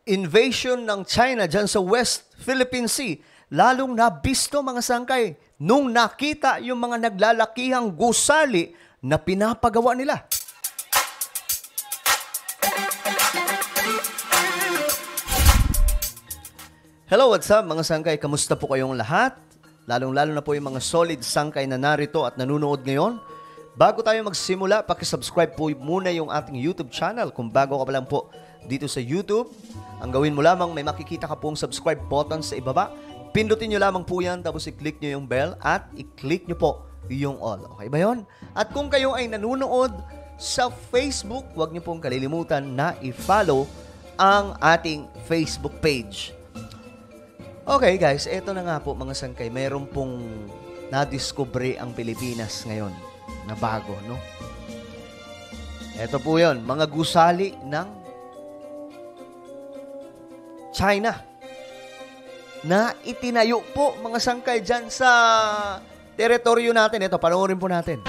invasion ng China dyan sa West Philippine Sea, lalong nabisto mga sangkay nung nakita yung mga naglalakihang gusali na pinapagawa nila. Hello, what's up mga sangkay? Kamusta po kayong lahat? Lalong-lalo na po yung mga solid sangkay na narito at nanonood ngayon. Bago tayo magsimula, pakisubscribe po muna yung ating YouTube channel. Kung bago ka pa lang po dito sa YouTube, ang gawin mo lamang, may makikita ka pong subscribe button sa ibaba. Pindutin nyo lamang po yan, tapos i-click nyo yung bell at i-click nyo po yung all. Okay ba yun? At kung kayo ay nanonood sa Facebook, huwag nyo pong kalilimutan na i-follow ang ating Facebook page. Okay guys, eto na nga po mga sangkay, mayroon pong nadiskubre ang Pilipinas ngayon na bago, no? Eto po yun, mga gusali ng China na itinayo po mga sangkay dyan sa teritoryo natin. Ito, panoorin po natin.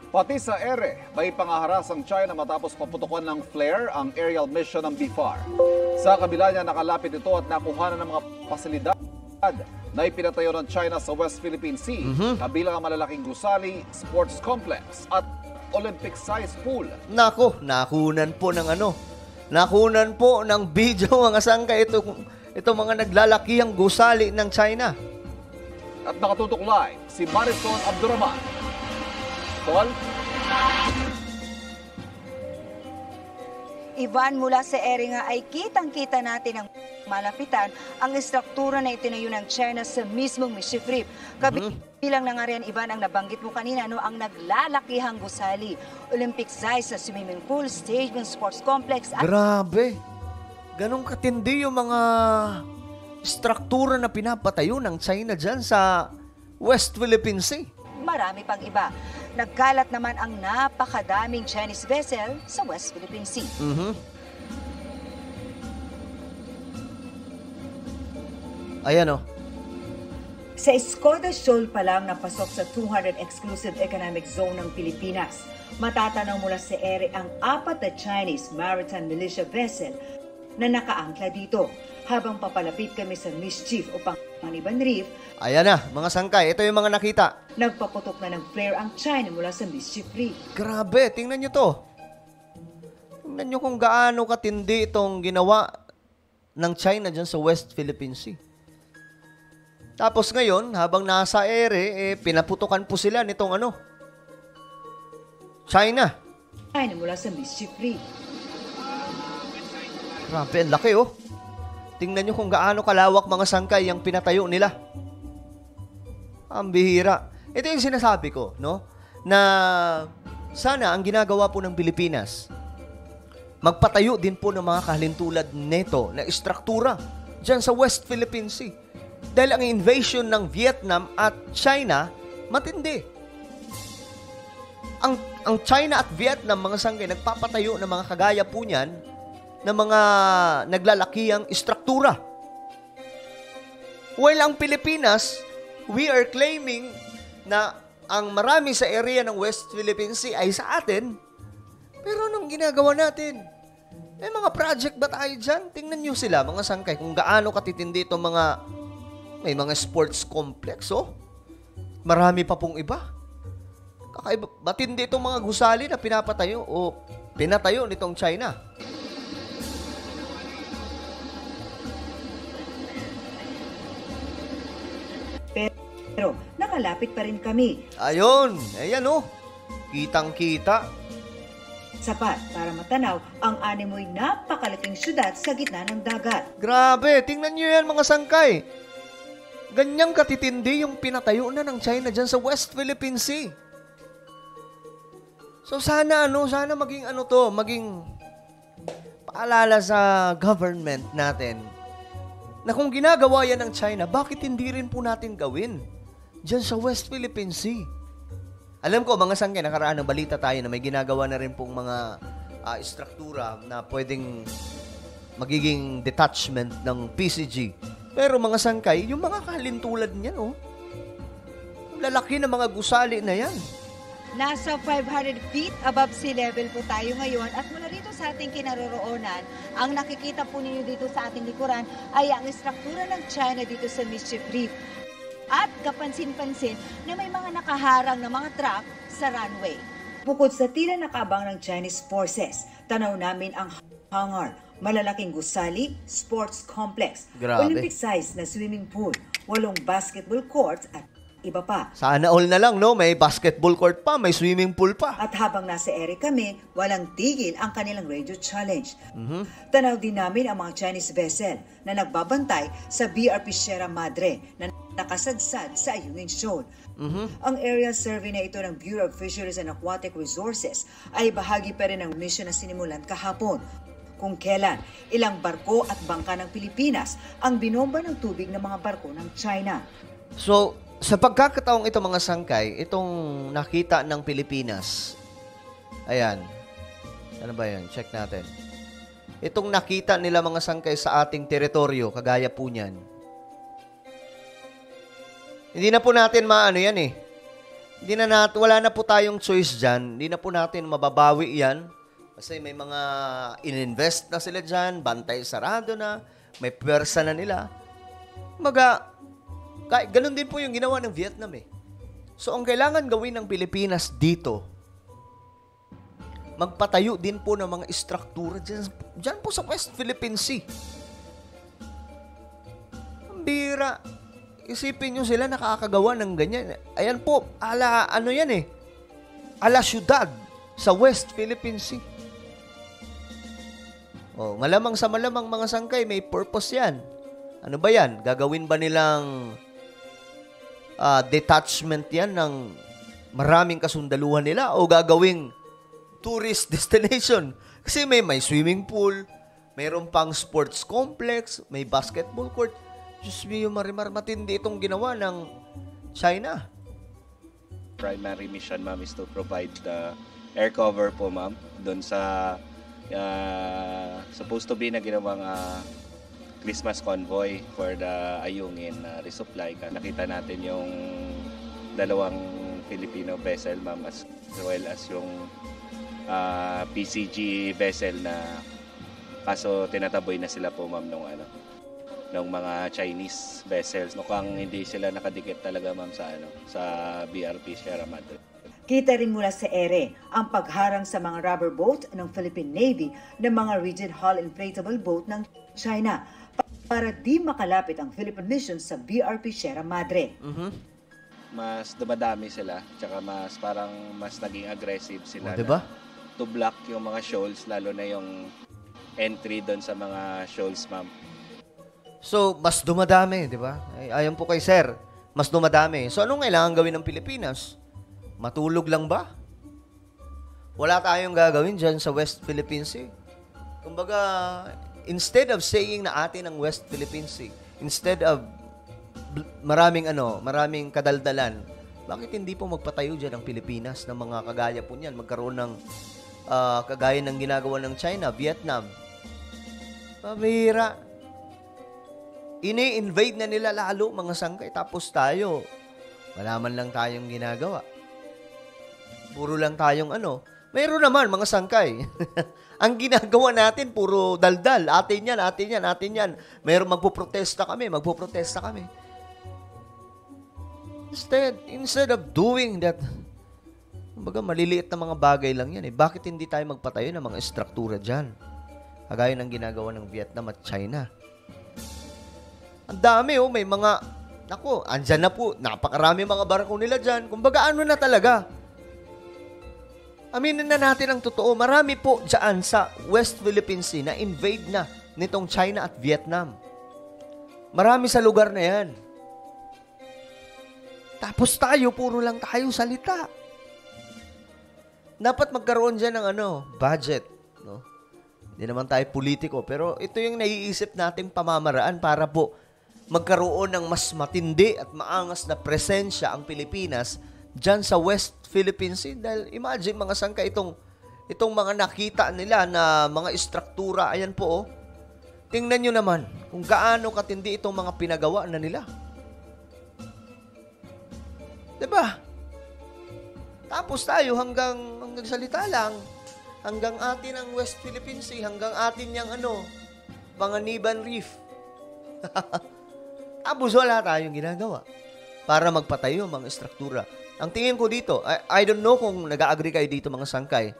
Pati sa ere, may pangaharas ang China matapos paputukan ng flare ang aerial mission ng BFAR. Sa kabila niya, nakalapit ito at nakuha na ng mga pasilidad na ipinatayo ng China sa West Philippine Sea, kabilang ang malalaking gusali, sports complex at Olympic-sized pool. Nako, nakunan po ng video mga sangkay ito mga naglalakihang gusali ng China. At nakatutok live si Marison Abdurrahman. Paul? Ivan, mula sa ere nga ay kitang-kita natin ang malapitan ang istruktura na itinayo ng China sa mismong Mischief Reef. Kabilang na nga rin, Ivan, ang nabanggit mo kanina, no, ang naglalakihang gusali, Olympic-sized na swimming pool, stadium, sports complex. Grabe! Ganong katindi yung mga istruktura na pinapatayo ng China dyan sa West Philippine Sea. Marami pang iba. Nagkalat naman ang napakadaming Chinese vessel sa West Philippine Sea. Ayan o. Sa Escoda Shoal pa lang napasok sa 200 Exclusive Economic Zone ng Pilipinas. Matatanaw mula sa ere ang 4 na Chinese maritime militia vessel na nakaangkla dito. Habang papalapit kami sa Mischief o Panganiban Reef, ayan na, mga sangkay. Ito yung mga nakita. Nagpaputok na ng flare ang China mula sa Mischief Reef. Grabe, tingnan nyo to. Tingnan nyo kung gaano katindi itong ginawa ng China dyan sa West Philippine Sea. Tapos ngayon, habang nasa ere, pinaputukan po sila nitong China. China mula sa Mischief Reef. Grabe, ang laki oh. Tingnan nyo kung gaano kalawak mga sangkay yung pinatayo nila. Ang bihira. Ito yung sinasabi ko, no? Na sana ang ginagawa po ng Pilipinas, magpatayo din po ng mga kahalintulad neto na istruktura dyan sa West Philippine Sea. Dahil ang invasion ng Vietnam at China, matindi. Ang China at Vietnam, mga sangkay, nagpapatayo ng mga kagaya po niyan, ng mga naglalakihang istruktura. While ang Pilipinas, we are claiming na ang marami sa area ng West Philippine Sea ay sa atin, pero anong ginagawa natin? May mga project ba tayo dyan? Tingnan nyo sila, mga sangkay, kung gaano katitindi itong may mga sports complex, oh. Marami pa pong iba. Kakaiba, matindi itong mga gusali na pinapatayo o pinatayo nitong China. Pero nakalapit pa rin kami. Ayun, ayan oh. Kitang-kita. Sapat para matanaw ang animoy napakalaking syudad sa gitna ng dagat. Grabe, tingnan nyo yan mga sangkay. Ganyang katitindi yung pinatayo na ng China dyan sa West Philippine Sea. So sana maging paalala sa government natin na kung ginagawa yan ng China, bakit hindi rin po natin gawin dyan sa West Philippine Sea? Alam ko, mga sangkay, nakaraan ng balita tayo na may ginagawa na rin pong mga istruktura na pwedeng magiging detachment ng PCG. Pero mga sangkay, yung mga kahalintulad niyan, oh, lalaki ng mga gusali na yan. Nasa 500 feet above sea level po tayo ngayon at mula rito sa ating kinaroroonan, ang nakikita po ninyo dito sa ating likuran ay ang istruktura ng China dito sa Mischief Reef. At kapansin-pansin na may mga nakaharang na mga truck sa runway. Bukod sa tila nakabang ng Chinese forces, tanaw namin ang hangar, malalaking gusali, sports complex, Grabe. Olympic size na swimming pool, 8 basketball courts at iba pa. Sana all na lang, no? May basketball court pa, may swimming pool pa. At habang nasa ere kami, walang tigil ang kanilang radio challenge. Tanaw din namin ang mga Chinese vessel na nagbabantay sa BRP Sierra Madre na nakasadsad sa Ayungin Shoal. Ang area survey na ito ng Bureau of Fisheries and Aquatic Resources ay bahagi pa rin ng mission na sinimulan kahapon. Kung kailan, ilang barko at bangka ng Pilipinas ang binomba ng tubig ng mga barko ng China. So, sa pagkakataong ito mga sangkay, itong nakita ng Pilipinas, ayan, ano ba yan? Check natin. Itong nakita nila mga sangkay sa ating teritoryo, kagaya po niyan. Hindi na po natin maano yan eh. Wala na po tayong choice dyan. Hindi na po natin mababawi yan. Kasi may mga ininvest na sila dyan, bantay sarado na, may pwersa na nila. Ganun din po yung ginawa ng Vietnam eh. So, ang kailangan gawin ng Pilipinas dito, magpatayo din po ng mga istruktura dyan po sa West Philippine Sea. Ang bira. Isipin nyo sila nakakagawa ng ganyan. Ayan po, ano yan eh. Ala syudad sa West Philippine Sea. Oh, malamang sa malamang mga sangkay, may purpose yan. Ano ba yan? Gagawin ba nilang detachment yan ng maraming kasundaluhan nila o gagawing tourist destination? Kasi may swimming pool, mayroon pang sports complex, may basketball court. Diyos mio, marimar, matindi itong ginawa ng China. Primary mission, ma'am, is to provide the air cover po, ma'am, doon sa supposed to be na ginawang Christmas convoy for the Ayungin resupply. Nakita natin yung dalawang Filipino vessel, ma'am, as well as yung PCG vessel na kaso tinataboy na sila po, ma'am, ng mga Chinese vessels. Mukhang hindi sila nakadikit talaga, ma'am, sa BRP Sierra Madre. Kita rin mula sa ere ang pagharang sa mga rubber boat ng Philippine Navy ng mga rigid hull inflatable boat ng China para di makalapit ang Philippine mission sa BRP Sierra Madre. Mas dumadami sila, tsaka mas naging aggressive sila diba? To block yung mga shoals, lalo na yung entry doon sa mga shoals, ma'am. So, mas dumadami, di ba? Ayon po kay Sir, mas dumadami. So, anong kailangan gawin ng Pilipinas? Matulog lang ba? Wala tayong gagawin dyan sa West Philippine Sea. Kumbaga, instead of saying na atin ang West Philippine Sea, instead of maraming kadaldalan, bakit hindi po magpatayo dyan ang Pilipinas ng mga kagaya po niyan? Magkaroon ng kagaya ng ginagawa ng China, Vietnam. Pabira. Ini-invade na nila lalo mga sangkay. Tapos tayo, wala man lang tayong ginagawa. Puro lang tayong Mayroon naman mga sangkay. Ang ginagawa natin, puro daldal. Atin yan, atin yan, atin yan. Mayroon magpuprotesta kami. Instead of doing that, kumbaga maliliit na mga bagay lang yan eh. Bakit hindi tayo magpatayo ng mga istruktura dyan? Kagaya ng ginagawa ng Vietnam at China. Ang dami may mga, andyan na po, napakarami mga barko nila dyan. Kumbaga na talaga. Aminin na natin ang totoo, marami po dyan sa West Philippine Sea na invade na nitong China at Vietnam. Marami sa lugar na yan. Tapos tayo, puro lang tayo salita. Dapat magkaroon dyan ng budget. No? Hindi naman tayo politiko, pero ito yung naiisip nating pamamaraan para po magkaroon ng mas matindi at maangas na presensya ang Pilipinas dyan sa West Philippine Sea. Dahil imagine mga sangka itong mga nakita nila na mga istruktura, ayan po tingnan nyo naman kung gaano katindi itong mga pinagawa na nila. Diba? Tapos tayo hanggang salita lang. hanggang atin ang West Philippine Sea, hanggang atin yung Panganiban Reef. Tapos wala tayong ginagawa para magpatayo mga estruktura. Ang tingin ko dito, I don't know kung nag-agree kayo dito mga sangkay,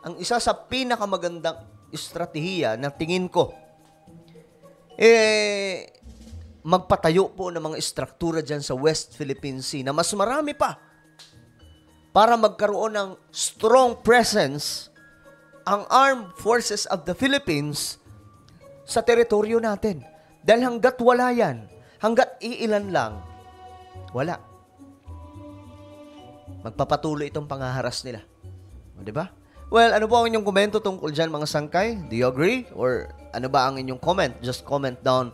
ang isa sa pinakamagandang estratehiya na tingin ko, magpatayo po ng mga estruktura dyan sa West Philippine Sea na mas marami pa para magkaroon ng strong presence ang Armed Forces of the Philippines sa teritoryo natin. Dahil hanggat wala yan, hanggat iilan lang, wala. Magpapatuloy itong pangaharas nila. O, diba? Well, ano po ang inyong komento tungkol dyan mga sangkay? Do you agree? Or ano ba ang inyong comment? Just comment down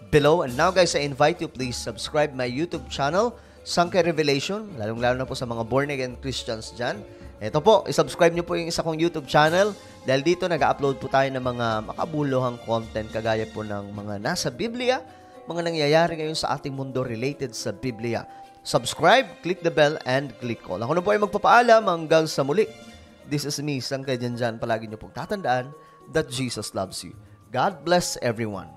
below. And now guys, I invite you please subscribe my YouTube channel, Sangkay Revelation, lalong-lalo na po sa mga born-again Christians dyan. Ito po, isubscribe nyo po yung isa kong YouTube channel dahil dito nag-upload po tayo ng mga makabuluhang content kagaya po ng mga nasa Biblia, mga nangyayari ngayon sa ating mundo related sa Biblia. Subscribe, click the bell, and click all. Ako na po ay magpapaalam hanggang sa muli. This is me, Sangkay Janjan. Palagi nyo pong tatandaan that Jesus loves you. God bless everyone.